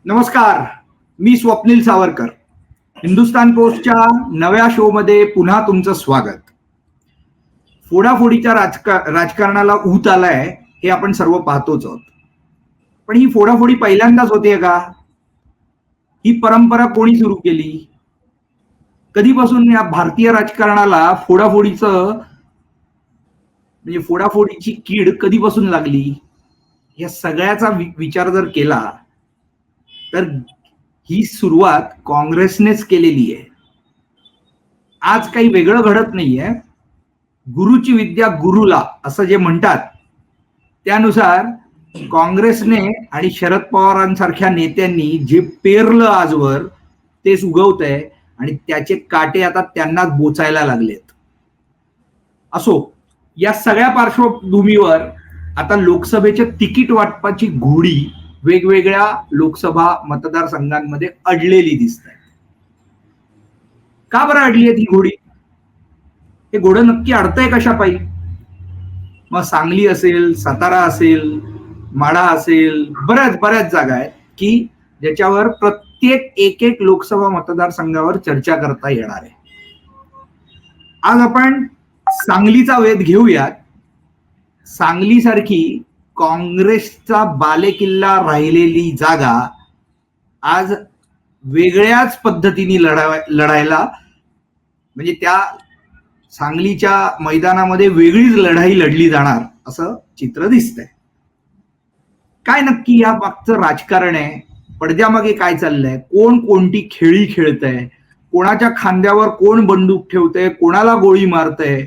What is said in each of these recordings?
नमस्कार, मी स्वप्नील सावरकर. हिंदुस्तान पोस्टच्या नव्या शो मध्ये पुन्हा तुमचं स्वागत. फोडाफोडीच्या राजकारणाला ऊत आलाय हे आपण सर्व पाहतोच आहोत. पण ही फोडाफोडी पहिल्यांदाच होतीये का? ही परंपरा कोणी सुरू केली? कधीपासून या भारतीय राजकारणाला फोडाफोडीची कीड कधीपासून लागली? या सगळ्याचा विचार जर केला तर ही सुरुवात काँग्रेसनेच केलेली आहे. आज काही वेगळं घडत नाहीये. गुरुची विद्या गुरुला असं जे म्हणतात त्यानुसार काँग्रेसने आणि शरद पवारांसारख्या नेत्यांनी जे पेरलं आजवर तेच उगवतंय आणि त्याचे काटे आता त्यांनाच बोचायला लागलेत. असो, या सगळ्या पार्श्वभूमीवर आता लोकसभेच्या तिकीट वाटपाची घोडी वेगवेगळ्या लोकसभा मतदारसंघांमध्ये अडलेली दिसत आहे. का बरं अडली आहे ती घोडी? हे घोडं नक्की अडतंय कशापायी? मग सांगली असेल, सातारा असेल, माढा असेल, बऱ्याच जागा आहेत की ज्याच्यावर प्रत्येक एक लोकसभा मतदारसंघावर चर्चा करता येणार आहे. आज आपण सांगलीचा वेध घेऊयात. सांगलीसारखी काँग्रेसचा बालेकिल्ला राहिलेली जागा आज वेगळ्याच पद्धतीने लढायला म्हणजे त्या सांगलीच्या मैदानामध्ये वेगळीच लढाई लढली जाणार असं चित्र दिसतंय. काय नक्की या मागचं राजकारण आहे? पडद्यामागे काय चाललंय? कोण कोणती खेळी खेळतंय? कोणाच्या खांद्यावर कोण बंदूक ठेवतंय? कोणाला गोळी मारतंय?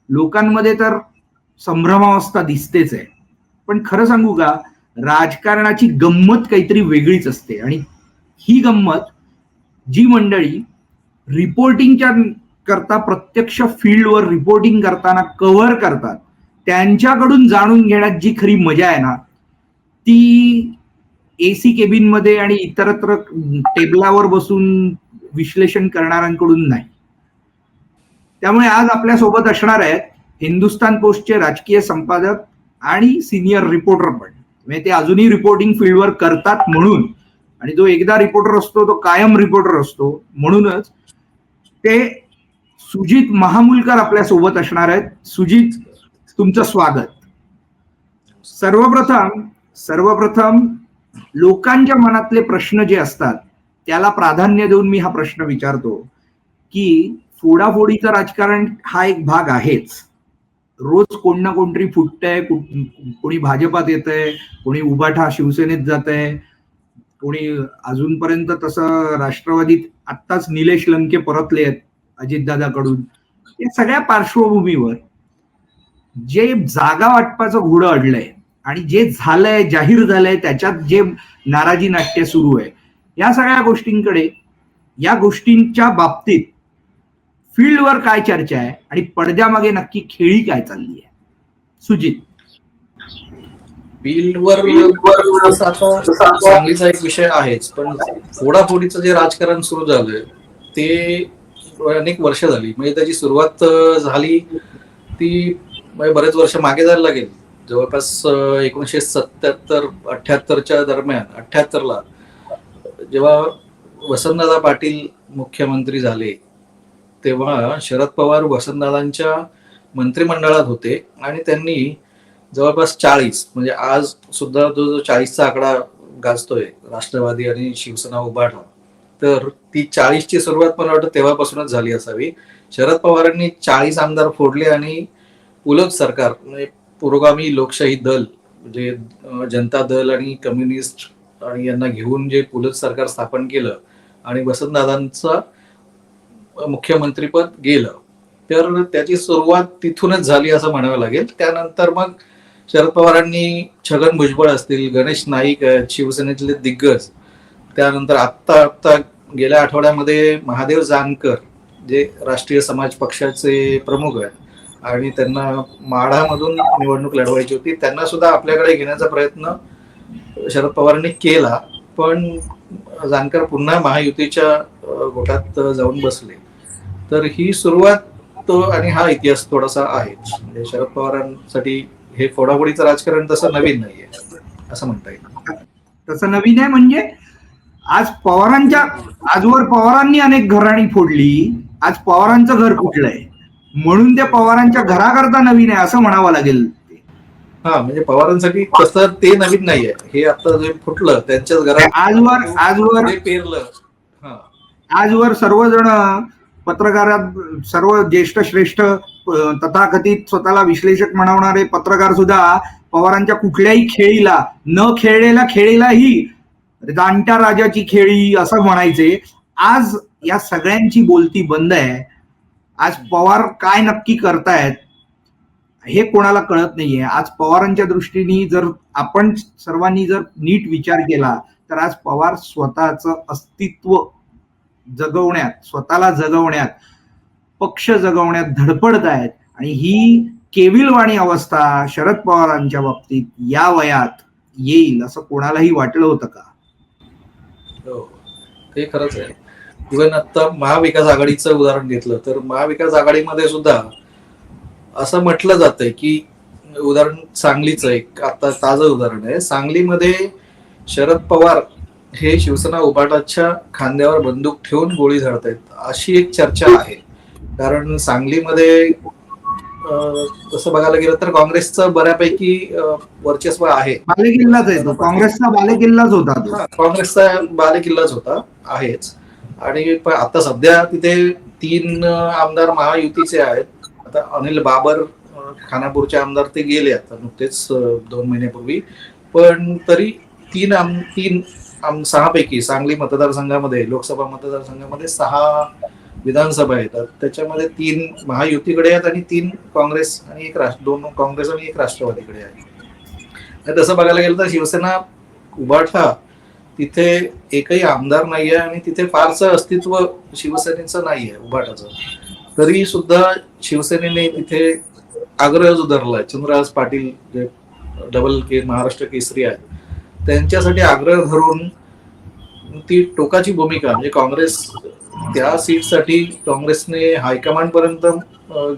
लोकांमध्ये तर संभ्रमावस्था दिसतेच आहे. पण खरं सांगू का, राजकारणाची गंमत काहीतरी वेगळीच असते. आणि ही गंमत जी मंडळी रिपोर्टिंगच्या करता प्रत्यक्ष फील्डवर रिपोर्टिंग करताना कव्हर करतात त्यांच्याकडून जाणून घेण्यात जी खरी मजा आहे ना, ती एसी केबिन मध्ये आणि इतरत्र टेबलावर बसून विश्लेषण करणाऱ्यांकडून नाही. त्यामुळे आज आपल्या सोबत असणार आहेत हिंदुस्तान पोस्टचे राजकीय संपादक आणि सिनियर रिपोर्टर पण. म्हणजे ते अजूनही रिपोर्टिंग फील्डवर करतात म्हणून, आणि जो एकदा रिपोर्टर असतो तो कायम रिपोर्टर असतो म्हणूनच ते सुजित महामुलकर आपल्या सोबत असणार आहेत. सुजित, तुमचं स्वागत. सर्वप्रथम लोकांच्या मनातले प्रश्न जे असतात त्याला प्राधान्य देऊन मी हा प्रश्न विचारतो की फोडाफोडीचं राजकारण हा एक भाग आहेच. रोज कोण ना कोणतरी फुटतंय, कोणी भाजपात येतंय, कोणी उबाठा शिवसेनेत जातंय, कोणी अजूनपर्यंत तसं राष्ट्रवादीत आत्ताच निलेश लंके परतले आहेत अजितदादाकडून. या सगळ्या पार्श्वभूमीवर जे जागा वाटपाचं घोडं अडलंय आणि जे झालंय, जाहीर झालंय, त्याच्यात जे नाराजी नाट्य सुरू आहे, या सगळ्या गोष्टींकडे, या गोष्टींच्या बाबतीत फील्डवर काय चर्चा आहे आणि पडद्यामागे नक्की खेळी काय चालली आहे? सुजित. फील्डवर सांगलीचा एक विषय आहेच, पण फोडाफोडीचं जे राजकारण सुरू झालंय ते अनेक वर्ष झाली. म्हणजे त्याची सुरुवात झाली ती बरेच वर्ष मागे जायला लागेल. जवळपास 1977-78च्या दरम्यान, 78ला जेव्हा वसंतदादा पाटील मुख्यमंत्री झाले तेव्हा शरद पवार वसंतदादांच्या मंत्रिमंडळात होते आणि त्यांनी जवळपास 40, म्हणजे आज सुद्धा जो 40चा आकडा गाजतोय राष्ट्रवादी आणि शिवसेना उभाठा, तर ती 40ची सुरुवात मला वाटतं तेव्हापासूनच झाली असावी. शरद पवारांनी 40 आमदार फोडले आणि उलट सरकार, म्हणजे पुरोगामी लोकशाही दल, म्हणजे जनता दल आणि कम्युनिस्ट आणि यांना घेऊन जे उलट सरकार स्थापन केलं आणि वसंतदादांचं मुख्यमंत्रीपद गेलं. तर त्याची सुरुवात तिथूनच झाली असं म्हणावं लागेल. त्यानंतर मग शरद पवारांनी छगन भुजबळ असतील, गणेश नाईक आहेत, शिवसेनेतले दिग्गज, त्यानंतर आत्ता गेल्या आठवड्यामध्ये महादेव जानकर जे राष्ट्रीय समाज पक्षाचे प्रमुख आहेत आणि त्यांना माढामधून निवडणूक लढवायची होती, त्यांना सुद्धा आपल्याकडे घेण्याचा प्रयत्न शरद पवारांनी केला. पण जानकर पुन्हा महायुतीच्या गोटात जाऊन बसले. तर ही सुरुवात आणि हा इतिहास थोडासा आहे. म्हणजे शरद पवारांसाठी हे फोडाफोडीचं राजकारण तसं नवीन नाहीये असं म्हणता येईल. तसं नवीन आहे म्हणजे आजवर पवारांनी अनेक घराणी फोडली, आज पवारांचं घर फुटलंय, म्हणून त्या पवारांच्या घराकरता नवीन आहे असं म्हणावं लागेल. हा, म्हणजे पवारांसाठी तसं ते नवीन नाहीये, हे आता जे फुटलं त्यांच्याच घरात आजवर ते पेरलं. हा, आजवर सर्वजण पत्रकारात, सर्व ज्येष्ठ श्रेष्ठ तथाकथित स्वतःला विश्लेषक म्हणवणारे पत्रकार सुद्धा पवारांच्या कुठल्याही खेळीला, न खेळलेल्या खेळीलाही जाणत्या राजाची खेळी असं म्हणायचे. आज या सगळ्यांची बोलती बंद आहे. आज पवार काय नक्की करतायत हे कोणाला कळत नाहीये. आज पवारांच्या दृष्टीने जर आपण सर्वांनी जर नीट विचार केला तर आज पवार स्वतःचं अस्तित्व जगवण्यात, स्वतःला जगवण्यात, पक्ष जगवण्यात धडपडत आहेत. आणि ही केविलवाणी अवस्था शरद पवारांच्या बाबतीत या वयात येईल असं कोणालाही वाटलं होतं का? हो, ते खरंच आहे. इव्हन आता महाविकास आघाडीचं उदाहरण घेतलं तर महाविकास आघाडीमध्ये सुद्धा असं म्हटलं जातंय की, उदाहरण सांगलीचं एक आता ताजं उदाहरण आहे, सांगलीमध्ये शरद पवार हे शिवसेना उभाटाच्या खांद्यावर बंदूक ठेवून गोळी झाडतायत अशी एक चर्चा आहे. कारण सांगलीमध्ये तसं बघायला गेलं तर काँग्रेसचं बऱ्यापैकी वर्चस्व आहे. बालेकिल्लाच आहे तो, काँग्रेसचा बालेकिल्लाच होता तो. काँग्रेसचा बालेकिल्लाच होता, आहेच. आणि आता सध्या तिथे 3 आमदार महायुतीचे आहेत. आता अनिल बाबर खानापूरचे आमदार ते गेले आता नुकतेच 2 महिन्यापूर्वी, पण तरी 6 पैकी सांगली मतदारसंघामध्ये, लोकसभा मतदारसंघामध्ये 6 विधानसभा येतात, त्याच्यामध्ये 3 महायुतीकडे आहेत आणि 3 काँग्रेस आणि 2 काँग्रेस आणि 1 राष्ट्रवादीकडे आहे. तसं बघायला गेलं तर शिवसेना उभाठा तिथे एकही आमदार नाहीये आणि तिथे फारसं अस्तित्व शिवसेनेचं नाहीये उभाटाचं. तरी सुद्धा शिवसेनेने तिथे आग्रह जो धरलाय, चंद्रहास पाटील जे महाराष्ट्र केसरी आहेत त्यांच्यासाठी आग्रह धरून ती टोकाची भूमिका, म्हणजे काँग्रेस त्या सीटसाठी काँग्रेसने हायकमांड पर्यंत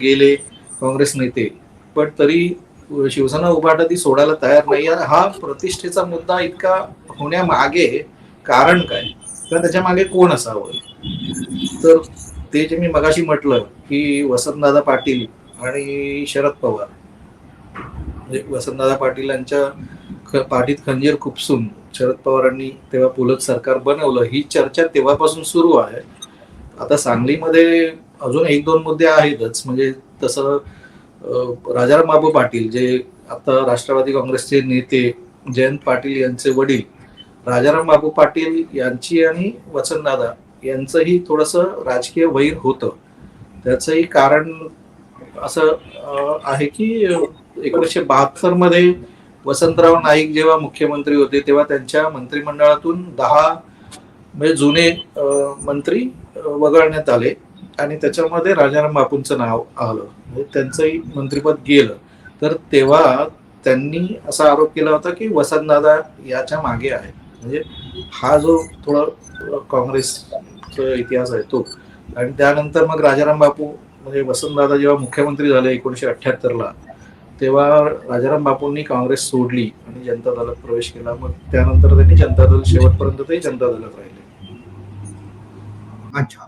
गेले काँग्रेस नेते, पण तरी शिवसेना उभाटा ती सोडायला तयार नाही. हा प्रतिष्ठेचा मुद्दा इतका होण्यामागे कारण काय, किंवा त्याच्या मागे कोण असावं? तर ते जे मी मगाशी म्हटलं की वसंतदादा पाटील आणि शरद पवार, म्हणजे वसंतदादा पाटील यांच्या पाठीत खंजीर खुपसून शरद पवारांनी तेव्हा पुलत सरकार बनवलं, ही चर्चा तेव्हापासून सुरू आहे. आता सांगलीमध्ये अजून 1-2 मुद्दे आहेतच, म्हणजे तसं राजाराम बापू पाटील जे आता राष्ट्रवादी काँग्रेसचे नेते जयंत पाटील यांचे वडील राजाराम बापू पाटील यांची आणि वसंतदादा यांचंही थोडंसं राजकीय वैर होतं. त्याचंही कारण असं आहे की 1972 मध्ये वसंतराव नाईक जेव्हा मुख्यमंत्री होते तेव्हा त्यांच्या मंत्रिमंडळातून 10 म्हणजे जुने मंत्री वगळण्यात आले आणि त्याच्यामध्ये राजाराम बापूंचं नाव आलं, म्हणजे त्यांचंही मंत्रिपद गेलं. तर तेव्हा त्यांनी असा आरोप केला होता की वसंतदादा याच्या मागे आहे. म्हणजे हा जो थोडा काँग्रेसचा इतिहास आहे तो. आणि त्यानंतर मग राजाराम बापू म्हणजे वसंतदादा जेव्हा मुख्यमंत्री झाले 1978ला, तेव्हा राजाराम बापूंनी काँग्रेस सोडली आणि जनता दलात प्रवेश केला. मग त्यानंतर त्यांनी जनता दल शेवटपर्यंत ते जनता दलात राहिले. अच्छा,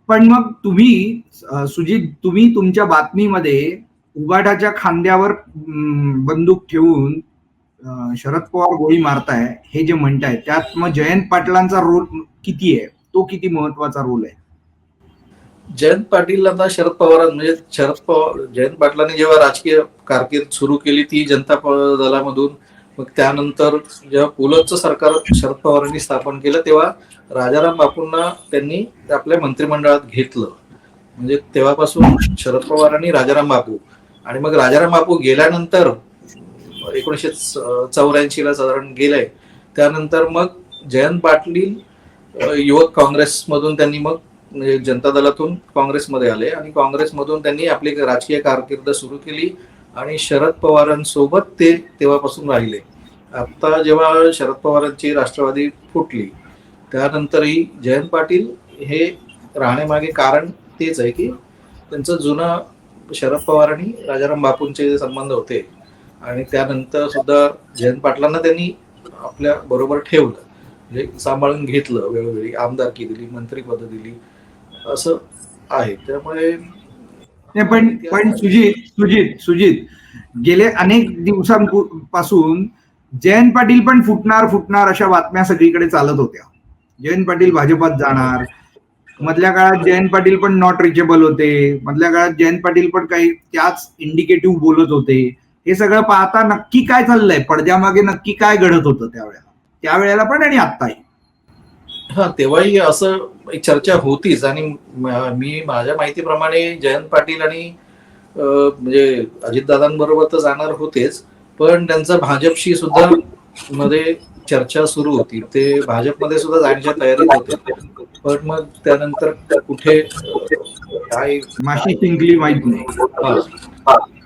पण मग तुम्ही सुजित, तुम्ही तुमच्या बातमीमध्ये उबाटाच्या खांद्यावर बंदूक ठेवून शरद पवार गोळी मारताय हे जे म्हणताय, त्यात मग जयंत पाटलांचा रोल किती आहे? तो किती महत्वाचा रोल आहे? जयंत पाटील आता शरद पवार म्हणजे जयंत पाटलांनी जेव्हा राजकीय कारकीर्द सुरू केली ती जनता दलामधून, मग त्यानंतर जेव्हा पुलतचं सरकार शरद पवारांनी स्थापन केलं तेव्हा राजाराम बापूंना त्यांनी आपल्या मंत्रिमंडळात घेतलं. म्हणजे तेव्हापासून शरद पवार आणि राजाराम बापू, आणि मग राजाराम बापू गेल्यानंतर 1984ला साधारण गेले, त्यानंतर मग जयंत पाटील युवक काँग्रेसमधून त्यांनी मग जनता दलातून काँग्रेसमध्ये आले आणि काँग्रेसमधून त्यांनी आपली राजकीय कारकीर्द सुरू केली आणि शरद पवारांसोबत ते तेव्हापासून राहिले. आता जेव्हा शरद पवारांची राष्ट्रवादी फुटली त्यानंतरही जयंत पाटील हे राहण्यामागे कारण तेच आहे की त्यांचं जुनं शरद पवार आणि राजाराम बापूंचे संबंध होते आणि त्यानंतर सुद्धा जयंत पाटलांना त्यांनी आपल्या बरोबर ठेवलं. म्हणजे सांभाळून घेतलं, वेळोवेळी आमदारकी दिली, मंत्रीपद दिली, असं आहे. त्यामुळे नाही, पण पण सुजित सुजित सुजित गेले अनेक दिवसांपासून जयंत पाटील पण फुटणार फुटणार अशा बातम्या सगळीकडे चालत होत्या. जयंत पाटील भाजपात जाणार. मधल्या काळात जयंत पाटील पण नॉट रिचेबल होते. मधल्या काळात जयंत पाटील पण काही त्याच इंडिकेटिव्ह बोलत होते. हे सगळं पाहता नक्की काय चाललंय, पडद्यामागे नक्की काय घडत होतं त्यावेळेला पण आणि आत्ताही. हा, तेव्हाही असं एक चर्चा होतीच. आणि मी माझ्या माहितीप्रमाणे जयंत पाटील आणि म्हणजे अजितदादांबरोबर तर जाणार होतेच, पण त्यांचं भाजपशी सुद्धा मध्ये चर्चा सुरू होती. ते भाजपमध्ये सुद्धा जाण्याच्या तयारीत होते, पण मग त्यानंतर कुठे काय माशी शिंकली माहित नाही.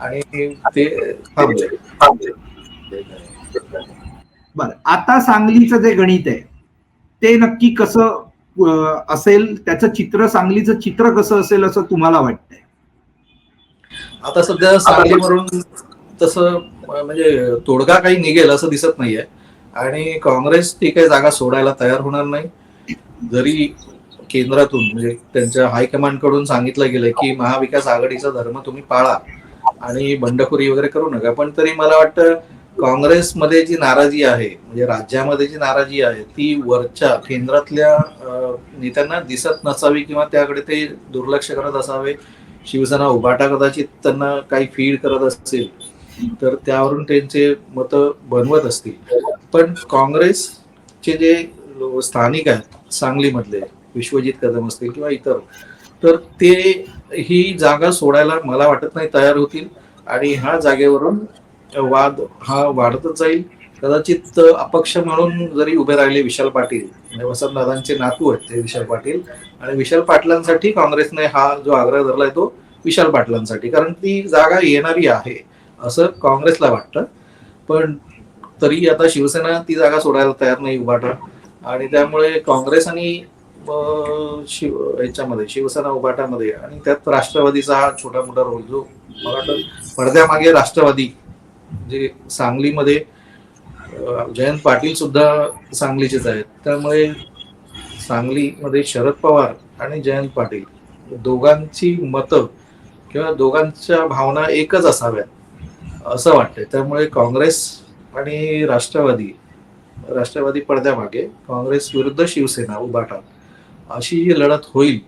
आणि ते थांबले. बरं, आता सांगलीचं जे गणित आहे ते नक्की कसं असेल, त्याचं चित्र, सांगलीचं चित्र कसं असेल असं तुम्हाला वाटतंय? आता सध्या सांगलीवरून तसं म्हणजे तोडगा काही निघेल असं दिसत नाहीये. आणि काँग्रेस ती काही जागा सोडायला तयार होणार नाही. जरी केंद्रातून म्हणजे त्यांच्या हायकमांड कडून सांगितलं गेलंय की महाविकास आघाडीचा धर्म तुम्ही पाळा आणि बंडखोरी वगैरे करू नका, पण तरी मला वाटतं काँग्रेसमध्ये जी नाराजी आहे, म्हणजे राज्यामध्ये जी नाराजी आहे, ती वरच्या केंद्रातल्या नेत्यांना दिसत नसावी किंवा त्याकडे ते दुर्लक्ष करत असावे. शिवसेना उभाटा कदाचित त्यांना काही फीड करत असेल तर त्यावरून त्यांचे मतं बनवत असतील. पण काँग्रेसचे जे स्थानिक आहेत सांगलीमधले, विश्वजित कदम असतील किंवा इतर, तर ते ही जागा सोडायला मला वाटत नाही तयार होतील. आणि ह्या जागेवरून वाद हा वाढतच जाईल. कदाचित अपक्ष म्हणून जरी उभे राहिले विशाल पाटील, म्हणजे वसंतदादांचे नातू आहेत ते विशाल पाटील, आणि विशाल पाटलांसाठी काँग्रेसने हा जो आग्रह धरलाय तो विशाल पाटलांसाठी, कारण ती जागा येणारी आहे असं काँग्रेसला वाटतं. पण तरी आता शिवसेना ती जागा सोडायला तयार नाही, उभाटा. आणि त्यामुळे काँग्रेस आणि ह्याच्यामध्ये शिवसेना उभाटामध्ये आणि त्यात राष्ट्रवादीचा हा छोटा मोठा रोल, जो मला वाटतं पडद्यामागे राष्ट्रवादी जे सांगलीमध्ये जयंत पाटील सुद्धा सांगलीचेच आहेत. त्यामुळे सांगलीमध्ये शरद पवार आणि जयंत पाटील दोघांची मतं किंवा दोघांच्या भावना एकच असाव्यात असं वाटतंय. त्यामुळे काँग्रेस आणि राष्ट्रवादी पडद्यामागे, काँग्रेस विरुद्ध शिवसेना उभाटा अशी जी लढत होईल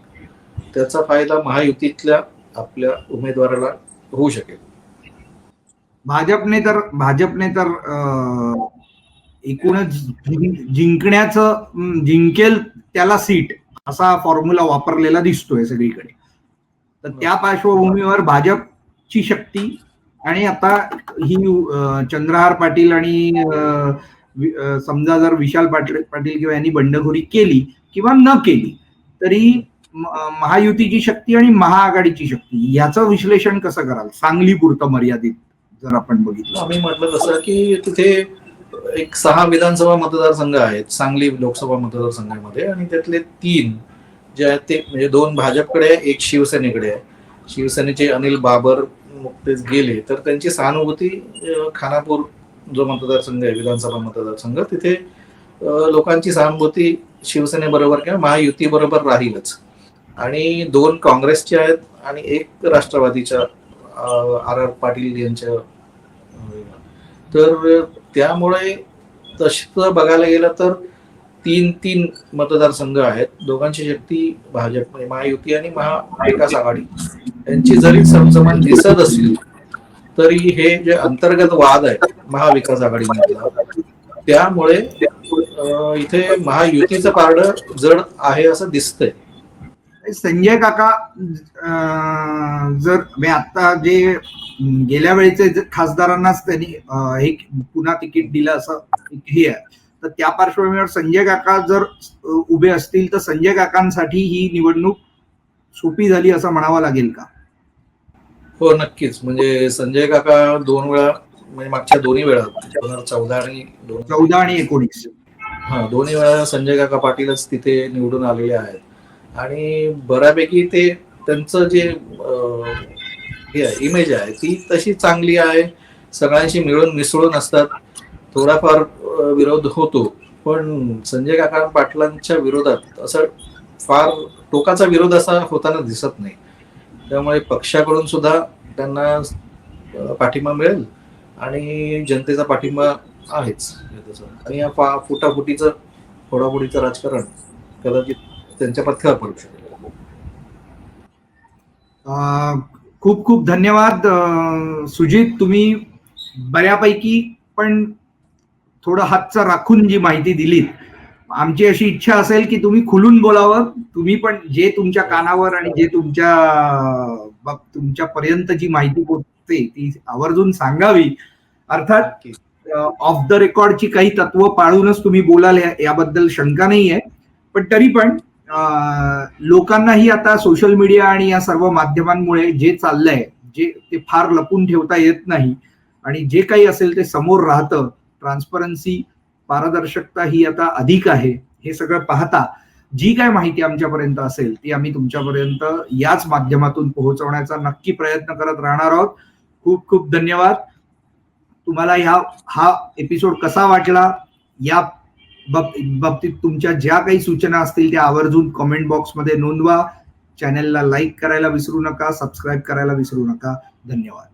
त्याचा फायदा महायुतीतल्या आपल्या उमेदवाराला होऊ शकेल. भाजपने तर एकूणच जिंकेल त्याला सीट असा फॉर्म्युला वापरलेला दिसतोय सगळीकडे. तर त्या पार्श्वभूमीवर भाजपची शक्ती आणि आता ही चंद्रहार पाटील आणि समजा जर विशाल पाटील किंवा यांनी बंडखोरी केली किंवा न केली तरी महायुतीची शक्ती आणि महाआघाडीची शक्ती, याचं विश्लेषण कसं कराल सांगली पुरतं मर्यादित जर आपण बघितलं? आम्ही म्हटलं तसं की तिथे एक 6 विधानसभा मतदारसंघ आहेत सांगली लोकसभा मतदारसंघामध्ये, आणि त्यातले 3 जे आहेत ते म्हणजे 2 भाजपकडे आहे, 1 शिवसेनेकडे आहे. शिवसेनेचे अनिल बाबर नुकतेच गेले, तर त्यांची सहानुभूती खानापूर जो मतदारसंघ आहे विधानसभा मतदारसंघ, तिथे लोकांची सहानुभूती शिवसेनेबरोबर किंवा महायुती बरोबर राहीलच. आणि 2 काँग्रेसचे आहेत आणि 1 राष्ट्रवादीच्या आर पाटील यांच्या. तर त्यामुळे तसं बघायला गेलं तर 3 मतदारसंघ आहेत. दोघांची शक्ती भाजप म्हणजे महायुती आणि महाविकास आघाडी यांची जरी समसमान दिसत असली तरी हे जे अंतर्गत वाद आहे महाविकास आघाडीमधला, त्यामुळे इथे महायुतीचं पारडं जड आहे असं दिसतंय. संजय काका जर मी आता जे गेल्या वेळेचे खासदारांनाच त्यांनी हे पुन्हा तिकीट दिलं असं हे आहे, तर त्या पार्श्वभूमीवर संजय काका जर उभे असतील तर संजय काकांसाठी ही निवडणूक सोपी झाली असं म्हणावं लागेल का? हो, नक्कीच. म्हणजे संजय काका 2 वेळा, म्हणजे मागच्या दोन्ही वेळा 2014 आणि 19 हा, दोन्ही वेळा संजय काका पाटीलच तिथे निवडून आलेले आहेत. आणि बऱ्यापैकी ते त्यांचं जे इमेज आहे ती तशी चांगली आहे. सगळ्यांशी मिळून मिसळून असतात. थोडाफार विरोध होतो पण संजय काका पाटलांच्या विरोधात असं फार टोकाचा विरोध असा होताना दिसत नाही. त्यामुळे पक्षाकडून सुद्धा त्यांना पाठिंबा मिळेल आणि जनतेचा पाठिंबा आहेच तसं. आणि या फुटाफुटीचं फोडाफोडीचं राजकारण कदाचित त्यांच्या पथ्यावर पडू शकेल. खूप खूप धन्यवाद सुजित. तुम्ही बऱ्यापैकी पण थोडं हातचं राखून जी माहिती दिलीत. आमची अशी इच्छा असेल की तुम्ही खुलून बोलावं. तुम्ही पण जे तुमच्या कानावर आणि जे तुमच्यापर्यंत जी माहिती पोहोचते ती आवर्जून सांगावी. अर्थात ऑफ द रेकॉर्डची काही तत्व पाळूनच तुम्ही बोलाल याबद्दल शंका नाहीये. पण तरी पण लोकांनाही आता सोशल मीडिया आणि या सर्व माध्यमांमुळे जे चाललंय जे ते फार लपून ठेवता येत नाही आणि जे काही असेल ते समोर राहतं. ट्रान्सपरन्सी, पारदर्शकता ही आता अधिक आहे. हे सगळं पाहता जी काय माहिती आमच्यापर्यंत असेल ती आम्ही तुमच्यापर्यंत याच माध्यमातून पोहोचवण्याचा नक्की प्रयत्न करत राहणार आहोत. खूप खूप धन्यवाद. तुम्हाला हा एपिसोड कसा वाटला या बाबतीत तुमच्या ज्या काही सूचना असतील त्या आवर्जून कमेंट बॉक्समध्ये नोंदवा. चॅनलला लाईक करायला विसरू नका, सबस्क्राईब करायला विसरू नका. धन्यवाद.